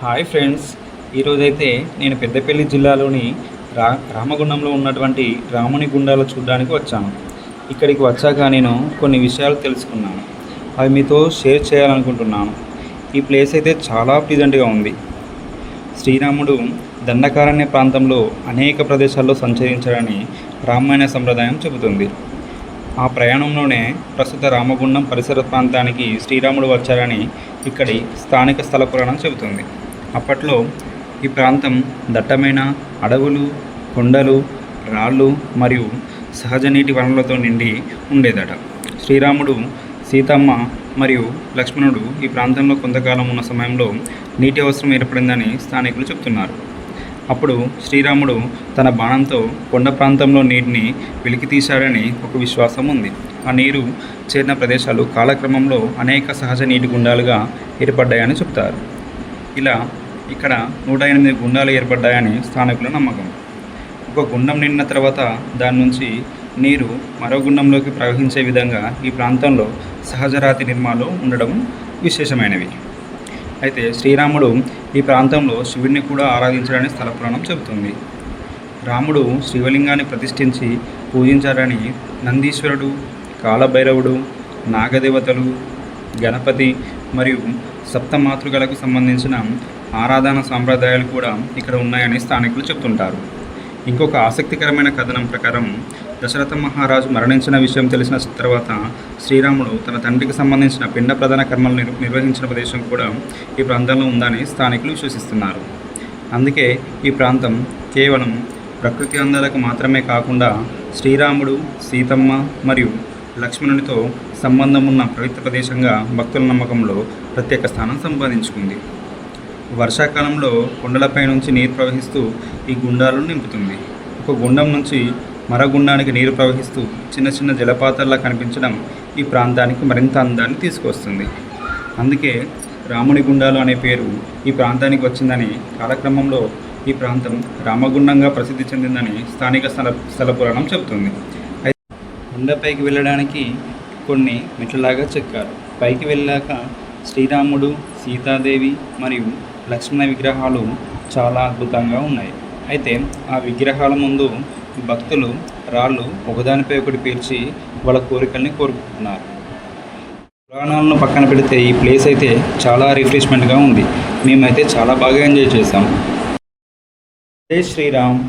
Hi friends, ఈరోజైతే నేను పెద్దపల్లి జిల్లాలోని రామగుండంలో ఉన్నటువంటి రాముని గుండాలు చూడడానికి వచ్చాను. ఇక్కడికి వచ్చాక నేను కొన్ని విషయాలు తెలుసుకున్నాను, అవి మీతో షేర్ చేయాలనుకుంటున్నాను. ఈ ప్లేస్ అయితే చాలా ప్లీజెంట్గా ఉంది. శ్రీరాముడు దండకారణ్య ప్రాంతంలో అనేక ప్రదేశాల్లో సంచరించాడని రామాయణ సంప్రదాయం చెబుతుంది. ఆ ప్రయాణంలోనే ప్రస్తుత రామగుండం పరిసర ప్రాంతానికి శ్రీరాముడు వచ్చారని ఇక్కడి స్థానిక స్థల పురాణం చెబుతుంది. అప్పట్లో ఈ ప్రాంతం దట్టమైన అడవులు, కొండలు, రాళ్ళు మరియు సహజ నీటి వనరులతో నిండి ఉండేదట. శ్రీరాముడు, సీతమ్మ మరియు లక్ష్మణుడు ఈ ప్రాంతంలో కొంతకాలం ఉన్న సమయంలో నీటి అవసరం ఏర్పడిందని స్థానికులు చెబుతున్నారు. అప్పుడు శ్రీరాముడు తన బాణంతో కొండ ప్రాంతంలో నీటిని వెలికి తీశాడని ఒక విశ్వాసం ఉంది. ఆ నీరు చేరిన ప్రదేశాలు కాలక్రమంలో అనేక సహజ నీటి గుండాలుగా ఏర్పడ్డాయని చెప్తారు. ఇలా ఇక్కడ 108 గుండాలు ఏర్పడ్డాయని స్థానికుల నమ్మకం. ఒక గుండం నిండిన తర్వాత దాని నుంచి నీరు మరో గుండంలోకి ప్రవహించే విధంగా ఈ ప్రాంతంలో సహజ రాతి నిర్మాణాలు ఉండడం విశేషమైనవి. అయితే శ్రీరాముడు ఈ ప్రాంతంలో శివుడిని కూడా ఆరాధించాడని స్థల పురాణం చెబుతుంది. రాముడు శివలింగాన్ని ప్రతిష్ఠించి పూజించాడని నందీశ్వరుడు, కాలభైరవుడు, నాగదేవతలు, గణపతి మరియు సప్తమాతృకలకు సంబంధించిన ఆరాధన సాంప్రదాయాలు కూడా ఇక్కడ ఉన్నాయని స్థానికులు చెబుతుంటారు. ఇంకొక ఆసక్తికరమైన కథనం ప్రకారం దశరథ మహారాజు మరణించిన విషయం తెలిసిన తర్వాత శ్రీరాముడు తన తండ్రికి సంబంధించిన పిండ ప్రధాన కర్మలు నిర్వహించిన ప్రదేశం కూడా ఈ ప్రాంతంలో ఉందని స్థానికులు విశ్వసిస్తున్నారు. అందుకే ఈ ప్రాంతం కేవలం ప్రకృతి అందాలకు మాత్రమే కాకుండా శ్రీరాముడు, సీతమ్మ మరియు లక్ష్మణునితో సంబంధం ఉన్న పవిత్ర ప్రదేశంగా భక్తుల నమ్మకంలో ప్రత్యేక స్థానం సంపాదించుకుంది. వర్షాకాలంలో కొండలపై నుంచి నీరు ప్రవహిస్తూ ఈ గుండాలను నింపుతుంది. ఒక గుండం నుంచి మరో గుండానికి నీరు ప్రవహిస్తూ చిన్న చిన్న జలపాతాల్లా కనిపించడం ఈ ప్రాంతానికి మరింత అందాన్ని తీసుకొస్తుంది. అందుకే రాముని గుండాలు అనే పేరు ఈ ప్రాంతానికి వచ్చిందని, కాలక్రమంలో ఈ ప్రాంతం రామగుండంగా ప్రసిద్ధి చెందిందని స్థానిక స్థల పురాణం చెబుతుంది. అయితే కొండపైకి వెళ్ళడానికి కొన్ని మెట్లలాగా చెక్కారు. పైకి వెళ్ళాక శ్రీరాముడు, సీతాదేవి మరియు లక్ష్మణ విగ్రహాలు చాలా అద్భుతంగా ఉన్నాయి. అయితే ఆ విగ్రహాల ముందు భక్తులు రాళ్ళు ఒకదానిపై ఒకటి పేర్చి వాళ్ళ కోరికల్ని కోరుకుంటున్నారు. పురాణాలను పక్కన పెడితే ఈ ప్లేస్ అయితే చాలా రిఫ్రెష్మెంట్గా ఉంది. మేమైతే చాలా బాగా ఎంజాయ్ చేసాం. జై శ్రీరామ్.